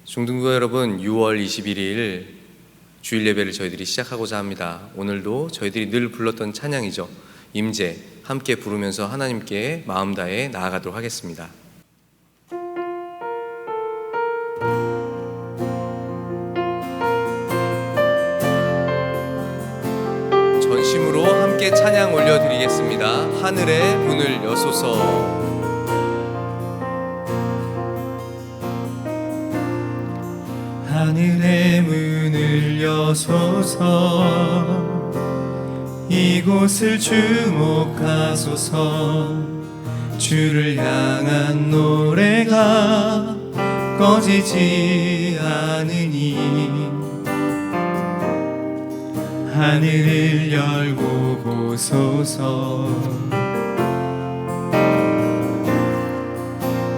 중등부 여러분, 6월 21일 주일 예배를 저희들이 시작하고자 합니다. 오늘도 저희들이 늘 불렀던 찬양이죠. 임재, 함께 부르면서 하나님께 마음 다해 나아가도록 하겠습니다. 전심으로 함께 찬양 올려드리겠습니다. 하늘의 문을 여소서. 하늘의 문을 여소서. 이곳을 주목하소서. 주를 향한 노래가 꺼지지 않으니 하늘을 열고 보소서.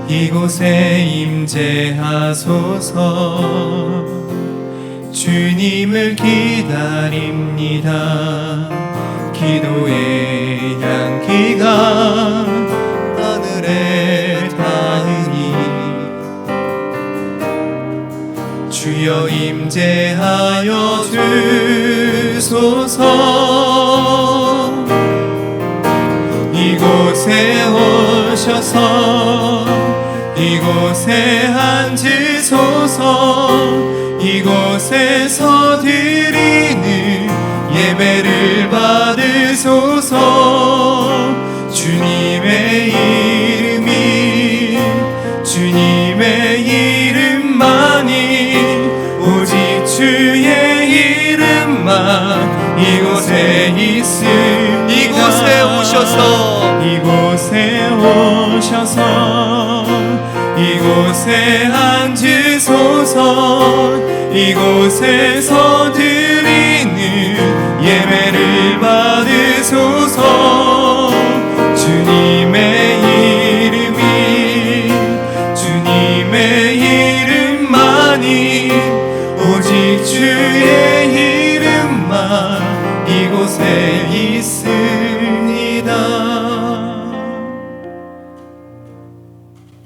이곳에 임재하소서. 주님을 기다립니다. 기도의 향기가 하늘에 닿으니 주여 임재하여 주소서. 이곳에 오셔서 이곳에 앉으소서. 이곳에서 드리는 예배를 받으소서. 주님의 이름만이 오직 주의 이름만 이곳에 있습니다. 이곳에 오셔서 이곳에 앉으소서. 이곳에서 드리는 예배를 받으소서. 주님의 이름만이 오직 주의 이름만 이곳에 있습니다.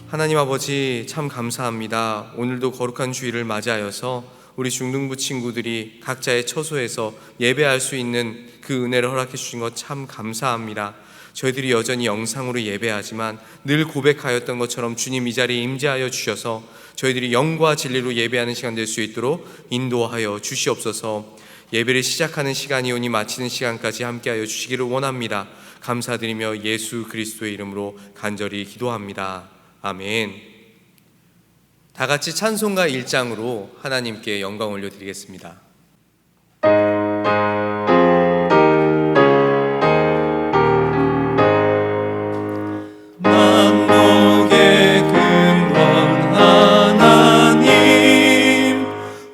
하나님 아버지, 참 감사합니다. 오늘도 거룩한 주일을 맞이하여서 우리 중등부 친구들이 각자의 처소에서 예배할 수 있는 그 은혜를 허락해 주신 것 참 감사합니다. 저희들이 여전히 영상으로 예배하지만 늘 고백하였던 것처럼 주님 이 자리에 임재하여 주셔서 저희들이 영과 진리로 예배하는 시간 될 수 있도록 인도하여 주시옵소서. 예배를 시작하는 시간이 오니 마치는 시간까지 함께하여 주시기를 원합니다. 감사드리며 예수 그리스도의 이름으로 간절히 기도합니다. 아멘. 다 같이 찬송가 1장으로 하나님께 영광 올려드리겠습니다. 만복의 근원 하나님,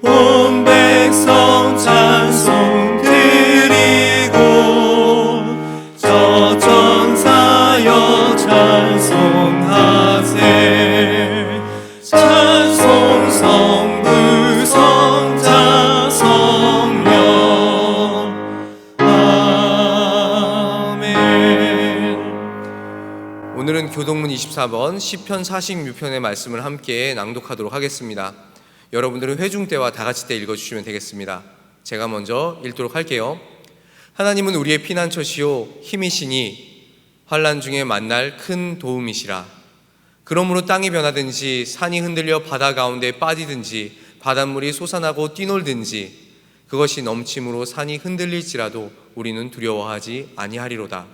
온 백성 찬송 드리고 저 천사여 찬송하세. 찬송 성부 성자 성령. 아멘. 오늘은 교동문 24번 시편 46편의 말씀을 함께 낭독하도록 하겠습니다. 여러분들은 회중 때와 다 같이 때 읽어주시면 되겠습니다. 제가 먼저 읽도록 할게요. 하나님은 우리의 피난처시요 힘이시니 환난 중에 만날 큰 도움이시라. 그러므로 땅이 변하든지 산이 흔들려 바다 가운데 빠지든지 바닷물이 솟아나고 뛰놀든지 그것이 넘침으로 산이 흔들릴지라도 우리는 두려워하지 아니하리로다.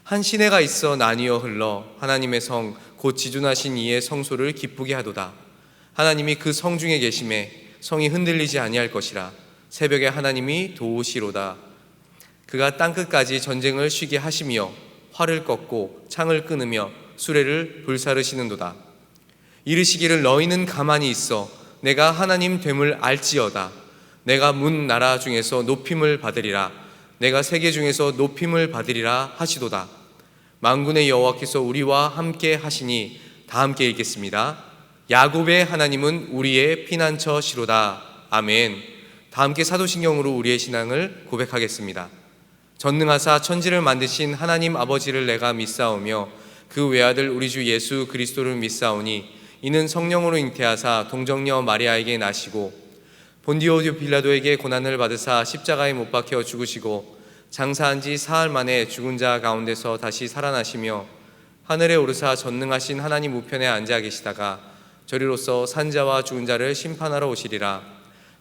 한 시내가 있어 나뉘어 흘러 하나님의 성 곧 지존하신 이의 성소를 기쁘게 하도다. 하나님이 그 성 중에 계심에 성이 흔들리지 아니할 것이라. 새벽에 하나님이 도우시로다. 그가 땅끝까지 전쟁을 쉬게 하시며 활을 꺾고 창을 끊으며 수레를 불사르시는도다. 이르시기를 너희는 가만히 있어 내가 하나님 됨을 알지어다. 내가 문 나라 중에서 높임을 받으리라. 내가 세계 중에서 높임을 받으리라 하시도다. 만군의 여호와께서 우리와 함께 하시니. 다 함께 읽겠습니다. 야곱의 하나님은 우리의 피난처시로다. 아멘. 다 함께 사도신경으로 우리의 신앙을 고백하겠습니다. 전능하사 천지를 만드신 하나님 아버지를 내가 믿사오며 그 외아들 우리 주 예수 그리스도를 믿사오니 이는 성령으로 잉태하사 동정녀 마리아에게 나시고 본디오 빌라도에게 고난을 받으사 십자가에 못 박혀 죽으시고 장사한 지 사흘 만에 죽은 자 가운데서 다시 살아나시며 하늘에 오르사 전능하신 하나님 우편에 앉아 계시다가 저리로서 산자와 죽은 자를 심판하러 오시리라.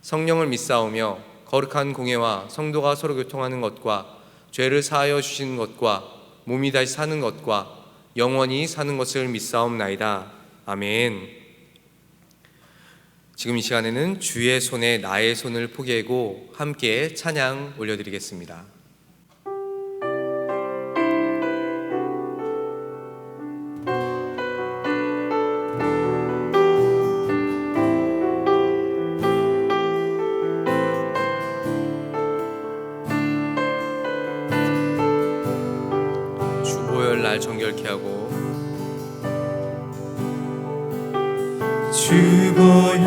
성령을 믿사오며 거룩한 공예와 성도가 서로 교통하는 것과 죄를 사하여 주시는 것과 몸이 다시 사는 것과 영원히 사는 것을 믿사옵나이다. 아멘. 지금 이 시간에는 주의 손에 나의 손을 포개고 함께 찬양 올려드리겠습니다. 주보혈 날 정결케 하고 주보혈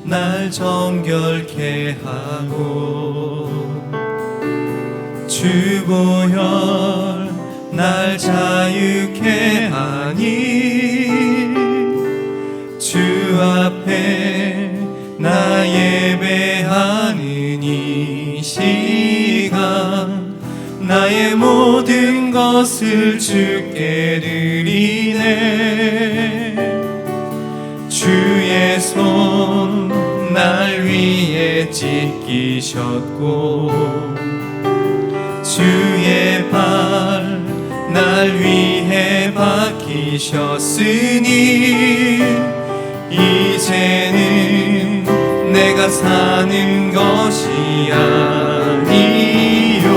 날 정결케 하고 주보혈 날 자유케 하니 주 앞에 나 예배하는 이 시간 나의 모든 것을 주께 드리네. 주의 손 날 위에 찢기셨고 주의 발 날 위해 박히셨으니 이제는 내가 사는 것이 아니요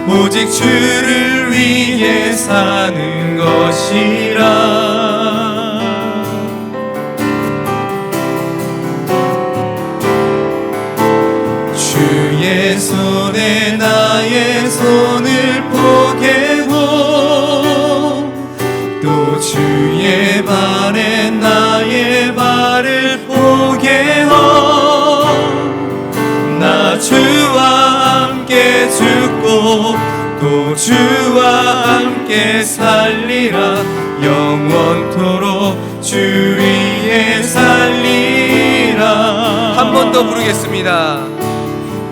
오직 주를 위해 사는 것이라. 주의 손에 나의 손을 포개고 또 주의 발에 나의 발을 포개어 나 주와 함께 죽고 또 주와 함께 살리라. 영원토록 주 위에 살리라. 한 번 더 부르겠습니다.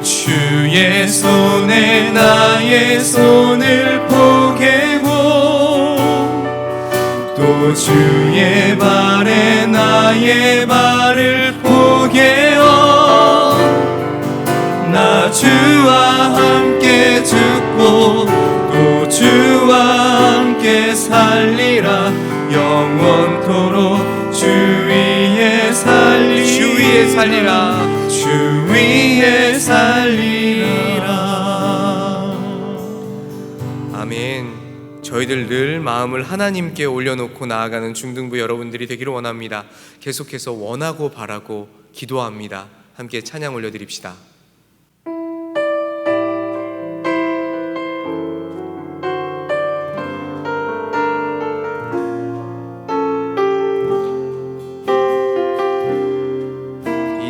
주의 손에 나의 손을 포개고 또 주의 발에 나의 발을 포개어 나 주와 함께 죽고 또 주와 함께 살리라. 영원토록 주 위에 살리라. 주 위에 살리라. 주 위에 살리라. 아멘. 저희들 늘 마음을 하나님께 올려놓고 나아가는 중등부 여러분들이 되기를 원합니다. 계속해서 원하고 바라고 기도합니다. 함께 찬양 올려드립시다.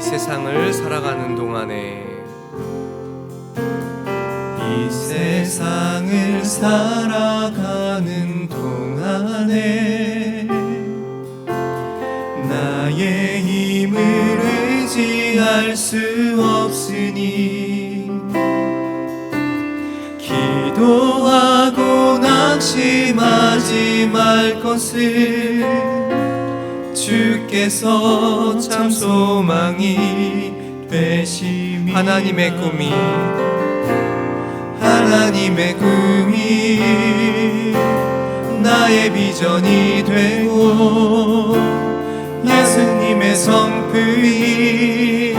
세상을 살아가는 동안에 이 세상을 살아가는 동안에 나의 힘을 의지할 수 없으니 기도하고 낙심하지 말 것을 주께서 참 소망이 되심이 하나님의 꿈이 나의 비전이 되고 예수님의 성품이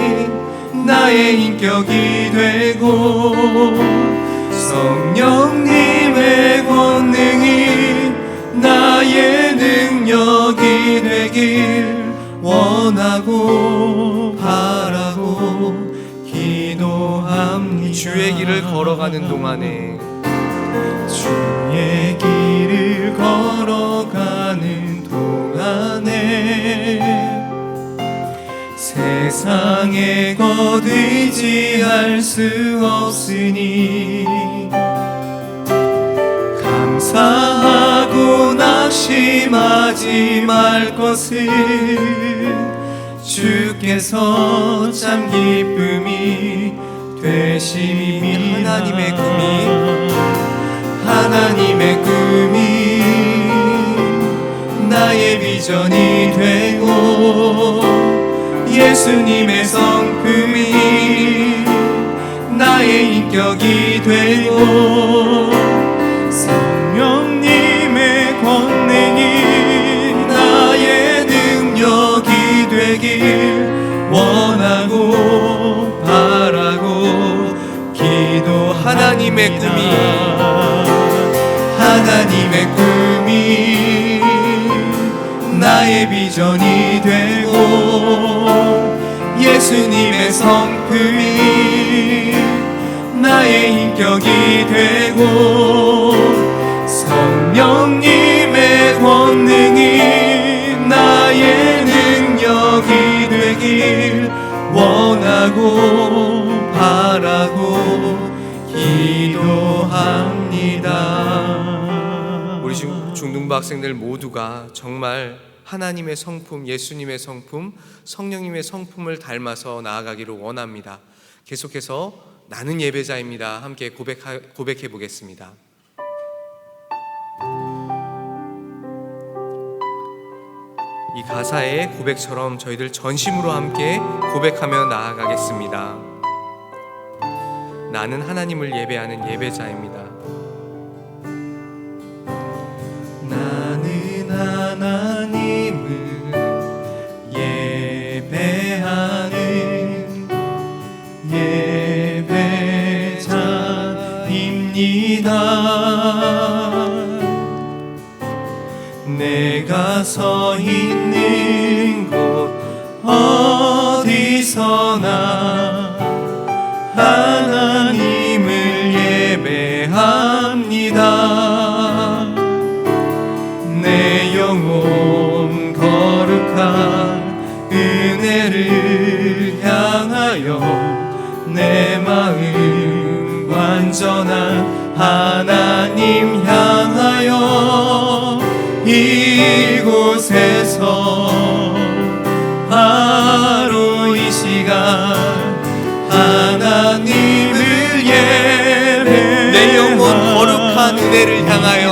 나의 인격이 되고 성령님의 권능이 나의 능력이 되길 원하고 바라고 기도합니다. 주의 길을 걸어가는 동안에 주의 길을 걸어가는 동안에 세상에 것 의지할 수 없으니 감사하고 낙심 의심하지 말 것을 주께서 참 기쁨이 되심이라. 하나님의 꿈이 나의 비전이 되고 예수님의 성품이 나의 인격이 되고 성령님의 권능이 나의 능력이 되길 원하고 바라고 기도. 하나님의 꿈이 나의 비전이 되고 예수님의 성품이 나의 인격이 되고 성령님의 권능이 나의 능력이 되길 원하고 바라고 기도합니다. 우리 중등부 학생들 모두가 정말 하나님의 성품, 예수님의 성품, 성령님의 성품을 닮아서 나아가기를 원합니다. 계속해서 나는 예배자입니다. 함께 고백해 보겠습니다. 이 가사의 고백처럼 저희들 전심으로 함께 고백하며 나아가겠습니다. 나는 하나님을 예배하는 예배자입니다. 나는 하나님을 예배하는 예배자입니다. 내가 서 있는 곳 어디서나 하나님을 예배합니다. 내 영혼 거룩한 은혜를 향하여 내 마음 완전한 하나님 향하여 이곳에서 바로 이 시간 하나님을 예배합니다. 내 영혼 거룩한 은혜를 향하여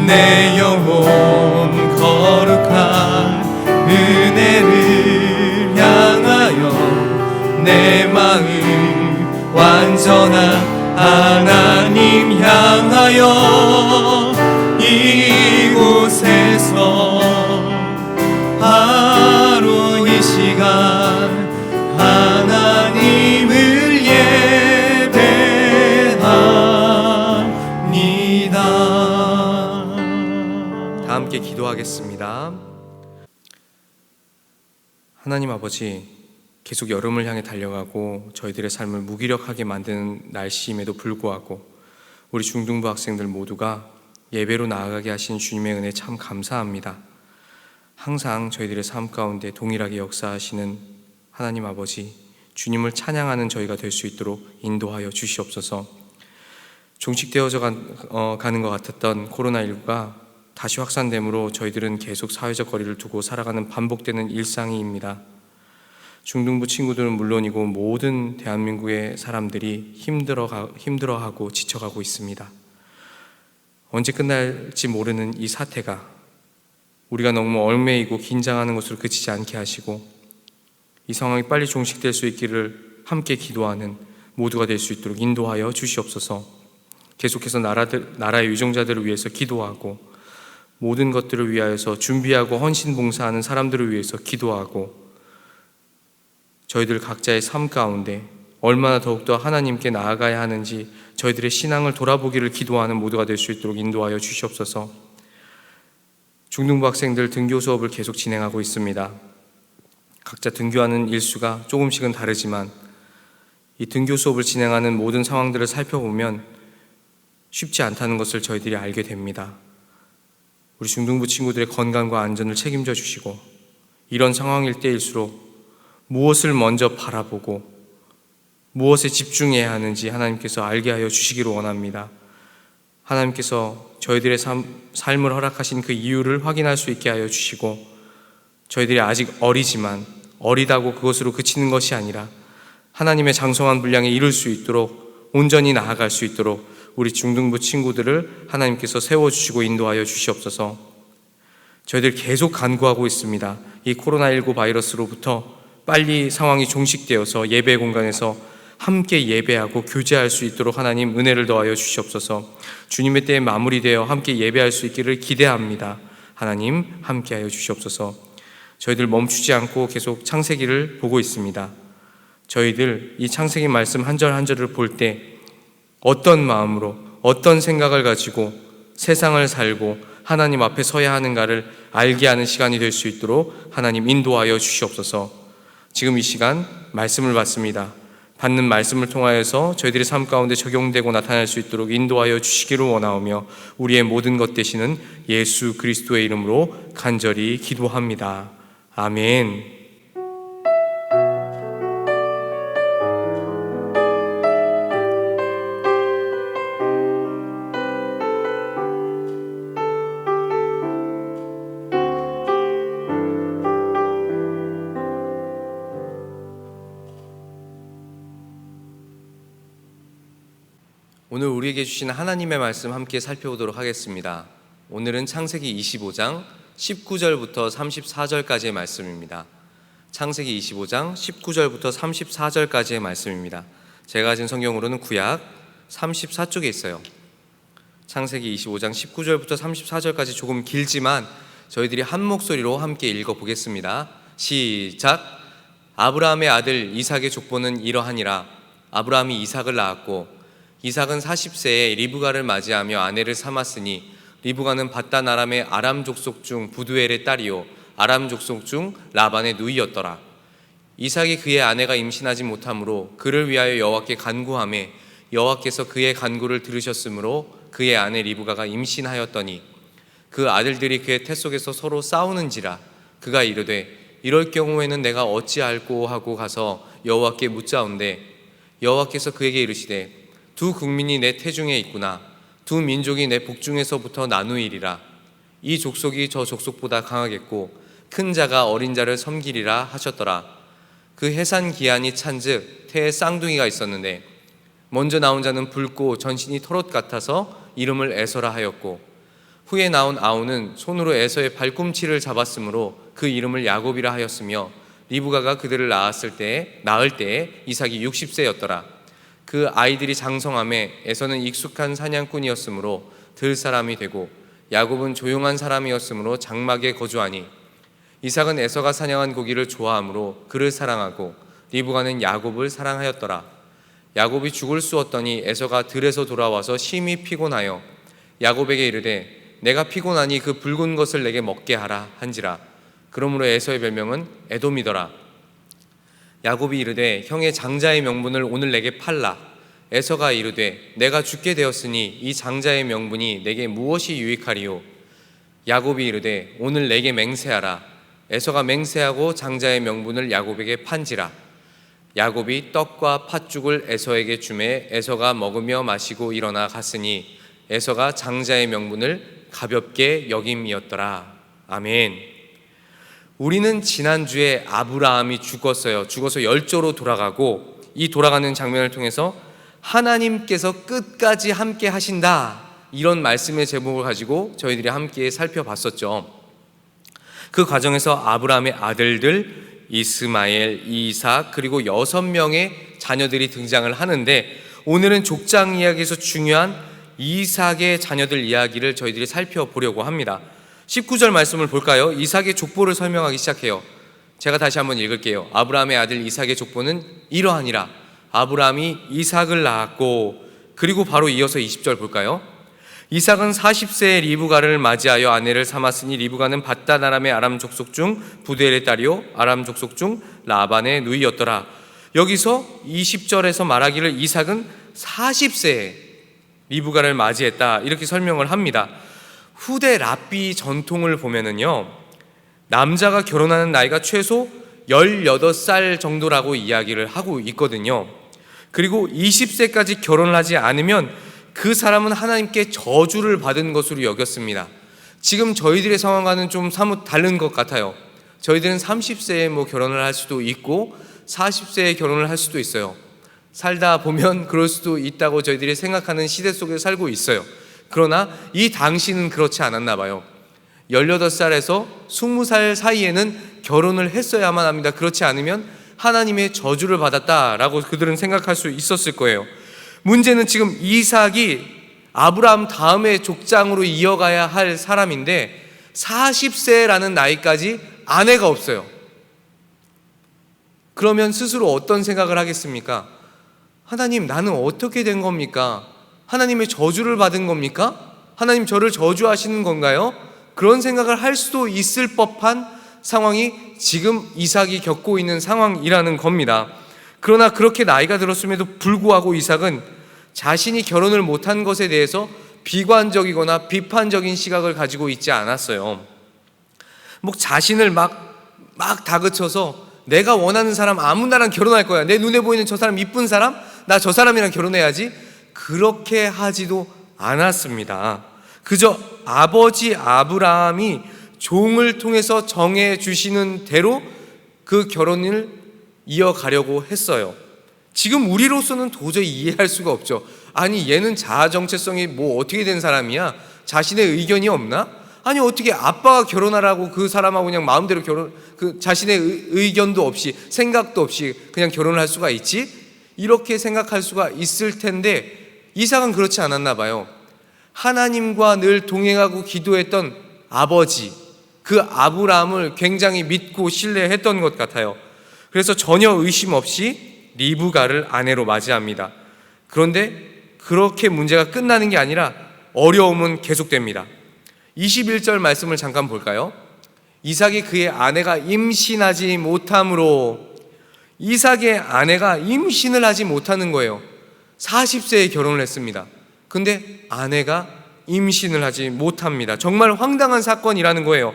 내 영혼 거룩한 은혜를 향하여 내 마음 완전한 하나님 향하여 이곳에서 바로 이 시간 하나님을 예배합니다. 다 함께 기도하겠습니다. 하나님 아버지, 계속 여름을 향해 달려가고 저희들의 삶을 무기력하게 만드는 날씨임에도 불구하고 우리 중등부 학생들 모두가 예배로 나아가게 하신 주님의 은혜 참 감사합니다. 항상 저희들의 삶 가운데 동일하게 역사하시는 하나님 아버지, 주님을 찬양하는 저희가 될 수 있도록 인도하여 주시옵소서. 종식되어져 가는 것 같았던 코로나19가 다시 확산됨으로 저희들은 계속 사회적 거리를 두고 살아가는 반복되는 일상입니다. 중등부 친구들은 물론이고 모든 대한민국의 사람들이 힘들어하고 지쳐가고 있습니다. 언제 끝날지 모르는 이 사태가 우리가 너무 얽매이고 긴장하는 것으로 그치지 않게 하시고 이 상황이 빨리 종식될 수 있기를 함께 기도하는 모두가 될 수 있도록 인도하여 주시옵소서. 계속해서 나라의 유정자들을 위해서 기도하고 모든 것들을 위하여서 준비하고 헌신 봉사하는 사람들을 위해서 기도하고 저희들 각자의 삶 가운데 얼마나 더욱더 하나님께 나아가야 하는지 저희들의 신앙을 돌아보기를 기도하는 모두가 될 수 있도록 인도하여 주시옵소서. 중등부 학생들 등교 수업을 계속 진행하고 있습니다. 각자 등교하는 일수가 조금씩은 다르지만 이 등교 수업을 진행하는 모든 상황들을 살펴보면 쉽지 않다는 것을 저희들이 알게 됩니다. 우리 중등부 친구들의 건강과 안전을 책임져 주시고 이런 상황일 때일수록 무엇을 먼저 바라보고 무엇에 집중해야 하는지 하나님께서 알게 하여 주시기를 원합니다. 하나님께서 저희들의 삶을 허락하신 그 이유를 확인할 수 있게 하여 주시고, 저희들이 아직 어리지만 어리다고 그것으로 그치는 것이 아니라 하나님의 장성한 분량에 이룰 수 있도록, 온전히 나아갈 수 있도록 우리 중등부 친구들을 하나님께서 세워주시고 인도하여 주시옵소서. 저희들 계속 간구하고 있습니다. 이 코로나19 바이러스로부터 빨리 상황이 종식되어서 예배 공간에서 함께 예배하고 교제할 수 있도록 하나님 은혜를 더하여 주시옵소서. 주님의 때에 마무리되어 함께 예배할 수 있기를 기대합니다. 하나님 함께하여 주시옵소서. 저희들 멈추지 않고 계속 창세기를 보고 있습니다. 저희들 이 창세기 말씀 한 절 한 절을 볼 때 어떤 마음으로, 어떤 생각을 가지고 세상을 살고 하나님 앞에 서야 하는가를 알게 하는 시간이 될 수 있도록 하나님 인도하여 주시옵소서. 지금 이 시간 말씀을 받습니다. 받는 말씀을 통하여서 저희들의 삶 가운데 적용되고 나타날 수 있도록 인도하여 주시기를 원하오며, 우리의 모든 것 되시는 예수 그리스도의 이름으로 간절히 기도합니다. 아멘. 오늘 우리에게 주신 하나님의 말씀 함께 살펴보도록 하겠습니다. 오늘은 창세기 25장 19절부터 34절까지의 말씀입니다. 창세기 25장 19절부터 34절까지의 말씀입니다. 제가 가진 성경으로는 구약 34쪽에 있어요. 창세기 25장 19절부터 34절까지 조금 길지만 저희들이 한 목소리로 함께 읽어보겠습니다. 시작. 아브라함의 아들 이삭의 족보는 이러하니라. 아브라함이 이삭을 낳았고 이삭은 40세에 리브가를 맞이하며 아내를 삼았으니 리브가는 밧단 아람의 아람 족속 중 부두엘의 딸이요 아람 족속 중 라반의 누이였더라. 이삭이 그의 아내가 임신하지 못하므로 그를 위하여 여호와께 간구하매 여호와께서 그의 간구를 들으셨으므로 그의 아내 리브가가 임신하였더니 그 아들들이 그의 태 속에서 서로 싸우는지라. 그가 이르되 이럴 경우에는 내가 어찌할꼬 하고 가서 여호와께 묻자온대 여호와께서 그에게 이르시되 두 국민이 내 태중에 있구나. 두 민족이 내 복중에서부터 나누이리라. 이 족속이 저 족속보다 강하겠고 큰 자가 어린 자를 섬기리라 하셨더라. 그 해산 기한이 찬즉 태에 쌍둥이가 있었는데 먼저 나온 자는 붉고 전신이 털옷 같아서 이름을 에서라 하였고 후에 나온 아우는 손으로 에서의 발꿈치를 잡았으므로 그 이름을 야곱이라 하였으며 리브가가 그들을 낳을 때에 이삭이 60세였더라. 그 아이들이 장성함에 에서는 익숙한 사냥꾼이었으므로 들 사람이 되고 야곱은 조용한 사람이었으므로 장막에 거주하니 이삭은 에서가 사냥한 고기를 좋아하므로 그를 사랑하고 리브가는 야곱을 사랑하였더라. 야곱이 죽을 쑤었더니 에서가 들에서 돌아와서 심히 피곤하여 야곱에게 이르되 내가 피곤하니 그 붉은 것을 내게 먹게 하라 한지라. 그러므로 에서의 별명은 에돔이더라. 야곱이 이르되 형의 장자의 명분을 오늘 내게 팔라. 에서가 이르되 내가 죽게 되었으니 이 장자의 명분이 내게 무엇이 유익하리요. 야곱이 이르되 오늘 내게 맹세하라. 에서가 맹세하고 장자의 명분을 야곱에게 판지라. 야곱이 떡과 팥죽을 에서에게 주매 에서가 먹으며 마시고 일어나 갔으니 에서가 장자의 명분을 가볍게 여김이었더라. 아멘. 우리는 지난주에 아브라함이 죽어서 열조로 돌아가고 이 돌아가는 장면을 통해서 하나님께서 끝까지 함께 하신다, 이런 말씀의 제목을 가지고 저희들이 함께 살펴봤었죠. 그 과정에서 아브라함의 아들들 이스마엘, 이삭 그리고 6명의 자녀들이 등장을 하는데 오늘은 족장 이야기에서 중요한 이삭의 자녀들 이야기를 저희들이 살펴보려고 합니다. 19절 말씀을 볼까요? 이삭의 족보를 설명하기 시작해요. 제가 다시 한번 읽을게요. 아브라함의 아들 이삭의 족보는 이러하니라. 아브라함이 이삭을 낳았고, 그리고 바로 이어서 20절 볼까요? 이삭은 40세에 리브가를 맞이하여 아내를 삼았으니 리브가는 밧단 아람의 아람 족속 중 부두엘의 딸이요 아람 족속 중 라반의 누이였더라. 여기서 20절에서 말하기를 이삭은 40세에 리브가를 맞이했다, 이렇게 설명을 합니다. 후대 랍비 전통을 보면은요, 남자가 결혼하는 나이가 최소 18살 정도라고 이야기를 하고 있거든요. 그리고 20세까지 결혼을 하지 않으면 그 사람은 하나님께 저주를 받은 것으로 여겼습니다. 지금 저희들의 상황과는 좀 사뭇 다른 것 같아요. 저희들은 30세에 뭐 결혼을 할 수도 있고 40세에 결혼을 할 수도 있어요. 살다 보면 그럴 수도 있다고 저희들이 생각하는 시대 속에 살고 있어요. 그러나 이 당시는 그렇지 않았나 봐요. 18살에서 20살 사이에는 결혼을 했어야만 합니다. 그렇지 않으면 하나님의 저주를 받았다라고 그들은 생각할 수 있었을 거예요. 문제는 지금 이삭이 아브라함 다음의 족장으로 이어가야 할 사람인데 40세라는 나이까지 아내가 없어요. 그러면 스스로 어떤 생각을 하겠습니까? 하나님, 나는 어떻게 된 겁니까? 하나님의 저주를 받은 겁니까? 하나님 저를 저주하시는 건가요? 그런 생각을 할 수도 있을 법한 상황이 지금 이삭이 겪고 있는 상황이라는 겁니다. 그러나 그렇게 나이가 들었음에도 불구하고 이삭은 자신이 결혼을 못한 것에 대해서 비관적이거나 비판적인 시각을 가지고 있지 않았어요. 뭐 자신을 막 다그쳐서 내가 원하는 사람 아무나랑 결혼할 거야, 내 눈에 보이는 저 사람 이쁜 사람, 나 저 사람이랑 결혼해야지, 그렇게 하지도 않았습니다. 그저 아버지 아브라함이 종을 통해서 정해 주시는 대로 그 결혼을 이어가려고 했어요. 지금 우리로서는 도저히 이해할 수가 없죠. 아니, 얘는 자아 정체성이 뭐 어떻게 된 사람이야? 자신의 의견이 없나? 아니, 어떻게 아빠가 결혼하라고 그 사람하고 그냥 마음대로 자신의 의견도 없이 생각도 없이 그냥 결혼을 할 수가 있지? 이렇게 생각할 수가 있을 텐데 이삭은 그렇지 않았나 봐요. 하나님과 늘 동행하고 기도했던 아버지, 그 아브라함을 굉장히 믿고 신뢰했던 것 같아요. 그래서 전혀 의심 없이 리브가를 아내로 맞이합니다. 그런데 그렇게 문제가 끝나는 게 아니라 어려움은 계속됩니다. 21절 말씀을 잠깐 볼까요? 이삭이 그의 아내가 임신하지 못함으로, 이삭의 아내가 임신을 하지 못하는 거예요. 40세에 결혼을 했습니다. 근데 아내가 임신을 하지 못합니다. 정말 황당한 사건이라는 거예요.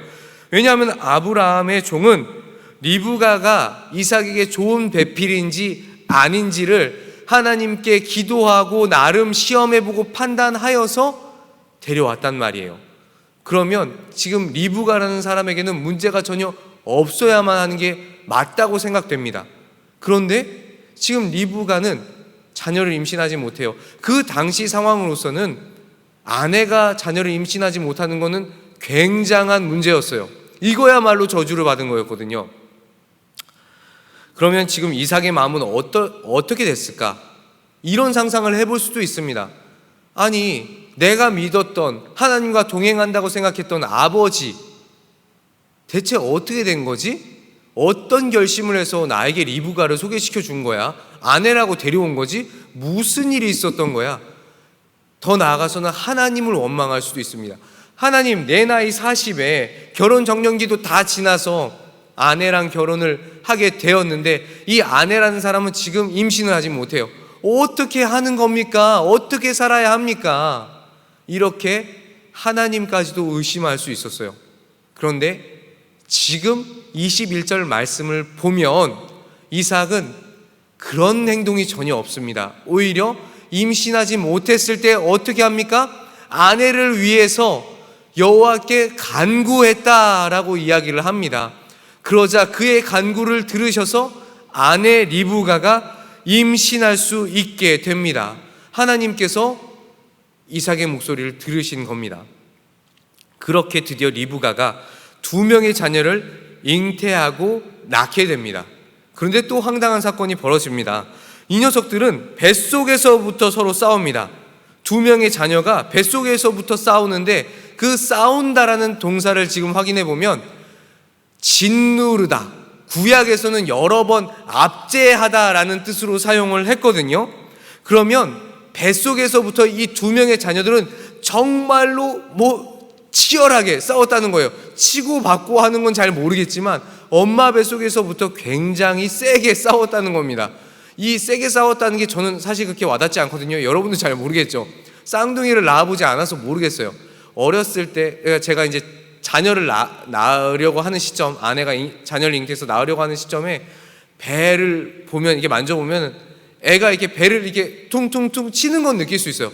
왜냐하면 아브라함의 종은 리브가가 이삭에게 좋은 배필인지 아닌지를 하나님께 기도하고 나름 시험해보고 판단하여서 데려왔단 말이에요. 그러면 지금 리브가라는 사람에게는 문제가 전혀 없어야만 하는 게 맞다고 생각됩니다. 그런데 지금 리브가는 자녀를 임신하지 못해요. 그 당시 상황으로서는 아내가 자녀를 임신하지 못하는 것은 굉장한 문제였어요. 이거야말로 저주를 받은 거였거든요. 그러면 지금 이삭의 마음은 어떻게 됐을까? 이런 상상을 해볼 수도 있습니다. 아니, 내가 믿었던 하나님과 동행한다고 생각했던 아버지, 대체 어떻게 된 거지? 어떤 결심을 해서 나에게 리브가를 소개시켜 준 거야? 아내라고 데려온 거지? 무슨 일이 있었던 거야? 더 나아가서는 하나님을 원망할 수도 있습니다. 하나님, 내 나이 40에 결혼 정년기도 다 지나서 아내랑 결혼을 하게 되었는데 이 아내라는 사람은 지금 임신을 하지 못해요. 어떻게 하는 겁니까? 어떻게 살아야 합니까? 이렇게 하나님까지도 의심할 수 있었어요. 그런데 지금 21절 말씀을 보면 이삭은 그런 행동이 전혀 없습니다. 오히려 임신하지 못했을 때 어떻게 합니까? 아내를 위해서 여호와께 간구했다라고 이야기를 합니다. 그러자 그의 간구를 들으셔서 아내 리브가가 임신할 수 있게 됩니다. 하나님께서 이삭의 목소리를 들으신 겁니다. 그렇게 드디어 리브가가 2명의 자녀를 잉태하고 낳게 됩니다. 그런데 또 황당한 사건이 벌어집니다. 이 녀석들은 뱃속에서부터 서로 싸웁니다. 2명의 자녀가 뱃속에서부터 싸우는데 그 싸운다라는 동사를 지금 확인해 보면 짓누르다, 구약에서는 여러 번 압제하다라는 뜻으로 사용을 했거든요. 그러면 뱃속에서부터 이 2명의 자녀들은 정말로 치열하게 싸웠다는 거예요. 치고 받고 하는 건 잘 모르겠지만 엄마 뱃속에서부터 굉장히 세게 싸웠다는 겁니다. 이 세게 싸웠다는 게 저는 사실 그렇게 와닿지 않거든요. 여러분도 잘 모르겠죠. 쌍둥이를 낳아보지 않아서 모르겠어요. 어렸을 때 제가 이제 자녀를 낳으려고 하는 시점, 아내가 자녀를 잉태해서 낳으려고 하는 시점에 배를 보면, 이게 만져보면 애가 이렇게 배를 이렇게 퉁퉁퉁 치는 건 느낄 수 있어요.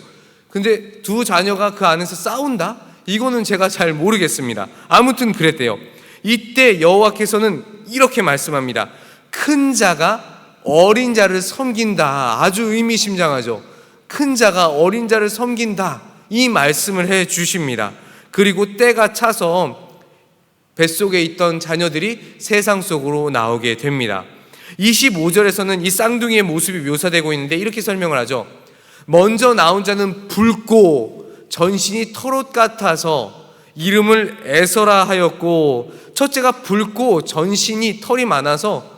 근데 두 자녀가 그 안에서 싸운다? 이거는 제가 잘 모르겠습니다. 아무튼 그랬대요. 이때 여호와께서는 이렇게 말씀합니다. 큰 자가 어린 자를 섬긴다. 아주 의미심장하죠. 큰 자가 어린 자를 섬긴다. 이 말씀을 해 주십니다. 그리고 때가 차서 뱃속에 있던 자녀들이 세상 속으로 나오게 됩니다. 25절에서는 이 쌍둥이의 모습이 묘사되고 있는데 이렇게 설명을 하죠. 먼저 나온 자는 붉고 전신이 털옷 같아서 이름을 에서라 하였고, 첫째가 붉고 전신이 털이 많아서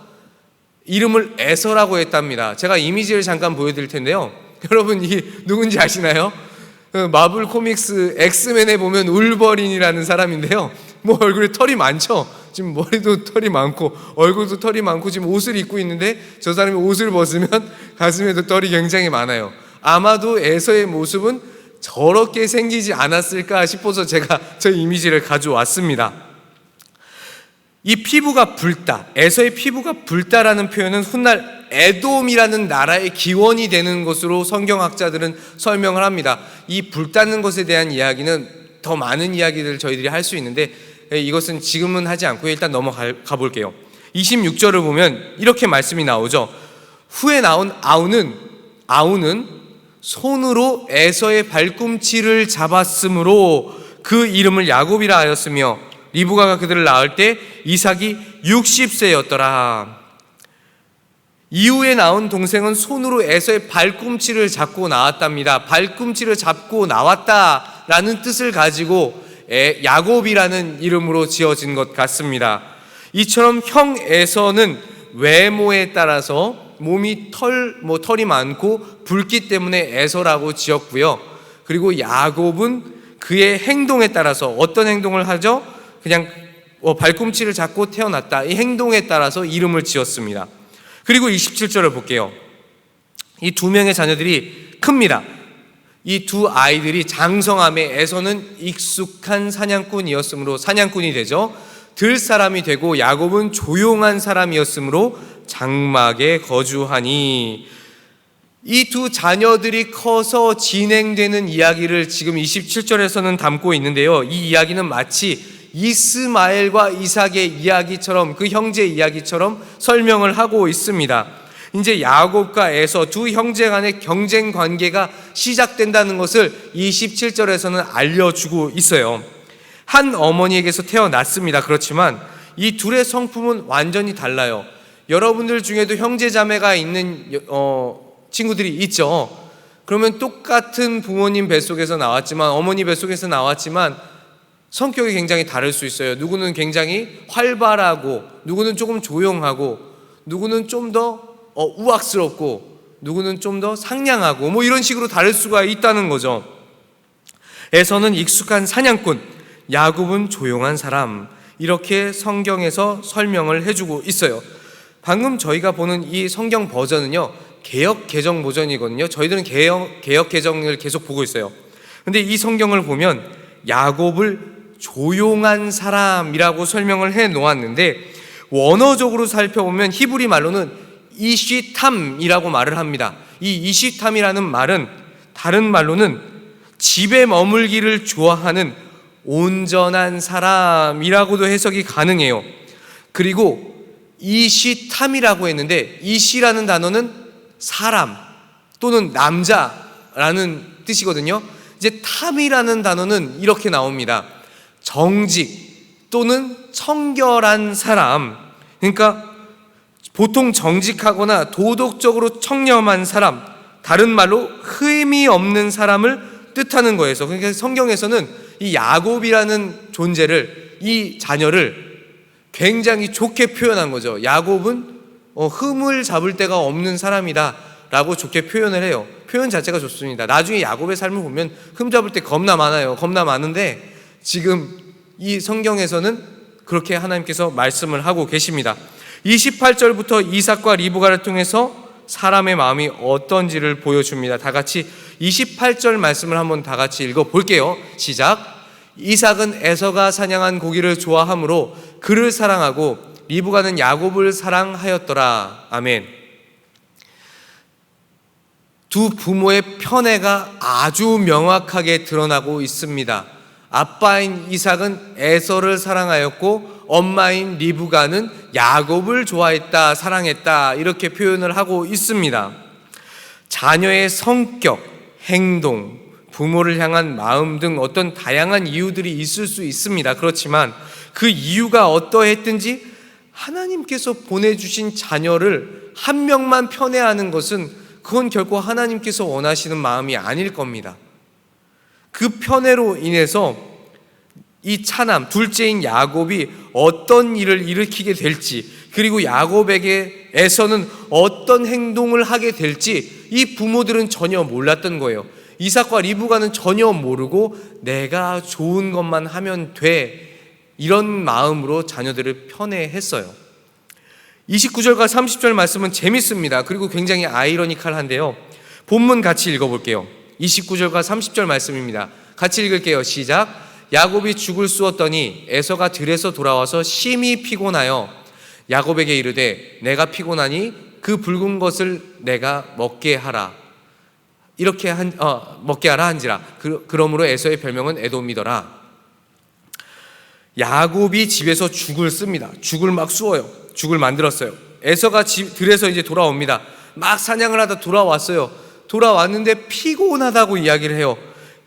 이름을 에서라고 했답니다. 제가 이미지를 잠깐 보여드릴 텐데요. 여러분 이 누군지 아시나요? 마블 코믹스 엑스맨에 보면 울버린이라는 사람인데요. 뭐 얼굴에 털이 많죠. 지금 머리도 털이 많고 얼굴도 털이 많고 지금 옷을 입고 있는데 저 사람이 옷을 벗으면 가슴에도 털이 굉장히 많아요. 아마도 에서의 모습은 저렇게 생기지 않았을까 싶어서 제가 저 이미지를 가져왔습니다. 이 피부가 붉다, 에서의 피부가 붉다라는 표현은 훗날 에돔이라는 나라의 기원이 되는 것으로 성경학자들은 설명을 합니다. 이 붉다는 것에 대한 이야기는 더 많은 이야기들을 저희들이 할 수 있는데 이것은 지금은 하지 않고 일단 넘어가 볼게요. 26절을 보면 이렇게 말씀이 나오죠. 후에 나온 아우는 손으로 에서의 발꿈치를 잡았으므로 그 이름을 야곱이라 하였으며 리브가가 그들을 낳을 때 이삭이 60세였더라. 이후에 나온 동생은 손으로 에서의 발꿈치를 잡고 나왔답니다. 발꿈치를 잡고 나왔다라는 뜻을 가지고 야곱이라는 이름으로 지어진 것 같습니다. 이처럼 형 에서는 외모에 따라서 몸이 털이 많고 붉기 때문에 에서라고 지었고요. 그리고 야곱은 그의 행동에 따라서 어떤 행동을 하죠? 그냥 발꿈치를 잡고 태어났다. 이 행동에 따라서 이름을 지었습니다. 그리고 27절을 볼게요. 이 두 명의 자녀들이 큽니다. 이 두 아이들이 장성함에 에서는 익숙한 사냥꾼이었으므로 사냥꾼이 되죠. 들 사람이 되고 야곱은 조용한 사람이었으므로 장막에 거주하니, 이 두 자녀들이 커서 진행되는 이야기를 지금 27절에서는 담고 있는데요. 이 이야기는 마치 이스마엘과 이삭의 이야기처럼, 그 형제 이야기처럼 설명을 하고 있습니다. 이제 야곱과 에서 두 형제 간의 경쟁 관계가 시작된다는 것을 27절에서는 알려주고 있어요. 한 어머니에게서 태어났습니다. 그렇지만 이 둘의 성품은 완전히 달라요. 여러분들 중에도 형제 자매가 있는 친구들이 있죠. 그러면 똑같은 부모님 뱃속에서 나왔지만, 어머니 뱃속에서 나왔지만 성격이 굉장히 다를 수 있어요. 누구는 굉장히 활발하고, 누구는 조금 조용하고, 누구는 좀 더 우악스럽고, 누구는 좀 더 상냥하고, 뭐 이런 식으로 다를 수가 있다는 거죠. 에서는 익숙한 사냥꾼, 야곱은 조용한 사람, 이렇게 성경에서 설명을 해주고 있어요. 방금 저희가 보는 이 성경 버전은요, 개역 개정 버전이거든요. 저희들은 개역 개정을 계속 보고 있어요. 근데 이 성경을 보면 야곱을 조용한 사람이라고 설명을 해 놓았는데, 원어적으로 살펴보면 히브리 말로는 이시탐이라고 말을 합니다. 이 이시탐이라는 말은 다른 말로는 집에 머물기를 좋아하는 온전한 사람이라고도 해석이 가능해요. 그리고 이시탐이라고 했는데, 이시라는 단어는 사람 또는 남자라는 뜻이거든요. 이제 탐이라는 단어는 이렇게 나옵니다. 정직 또는 청결한 사람. 그러니까 보통 정직하거나 도덕적으로 청렴한 사람, 다른 말로 흠이 없는 사람을 뜻하는 거예요. 그러니까 성경에서는 이 야곱이라는 존재를, 이 자녀를 굉장히 좋게 표현한 거죠. 야곱은 흠을 잡을 데가 없는 사람이다 라고 좋게 표현을 해요. 표현 자체가 좋습니다. 나중에 야곱의 삶을 보면 흠 잡을 때 겁나 많아요. 겁나 많은데 지금 이 성경에서는 그렇게 하나님께서 말씀을 하고 계십니다. 28절부터 이삭과 리브가를 통해서 사람의 마음이 어떤지를 보여줍니다. 다 같이 28절 말씀을 한번 다 같이 읽어볼게요. 시작. 이삭은 에서가 사냥한 고기를 좋아하므로 그를 사랑하고 리브가는 야곱을 사랑하였더라. 아멘. 두 부모의 편애가 아주 명확하게 드러나고 있습니다. 아빠인 이삭은 에서를 사랑하였고 엄마인 리브가는 야곱을 좋아했다, 사랑했다, 이렇게 표현을 하고 있습니다. 자녀의 성격, 행동, 부모를 향한 마음 등 어떤 다양한 이유들이 있을 수 있습니다. 그렇지만 그 이유가 어떠했든지 하나님께서 보내주신 자녀를 한 명만 편애하는 것은 그건 결코 하나님께서 원하시는 마음이 아닐 겁니다. 그 편애로 인해서 이 차남, 둘째인 야곱이 어떤 일을 일으키게 될지, 그리고 야곱에게 에서는 어떤 행동을 하게 될지 이 부모들은 전혀 몰랐던 거예요. 이삭과 리브가는 전혀 모르고 내가 좋은 것만 하면 돼, 이런 마음으로 자녀들을 편애했어요. 29절과 30절 말씀은 재밌습니다. 그리고 굉장히 아이러니컬한데요. 본문 같이 읽어볼게요. 29절과 30절 말씀입니다. 같이 읽을게요. 시작. 야곱이 죽을 쑤었더니 에서가 들에서 돌아와서 심히 피곤하여 야곱에게 이르되 내가 피곤하니 그 붉은 것을 내가 먹게 하라. 먹게 하라 한지라. 그러므로 에서의 별명은 에돔이더라. 야곱이 집에서 죽을 씁니다. 죽을 막 쑤어요. 죽을 만들었어요. 에서가 들에서 이제 돌아옵니다. 막 사냥을 하다 돌아왔어요. 돌아왔는데 피곤하다고 이야기를 해요.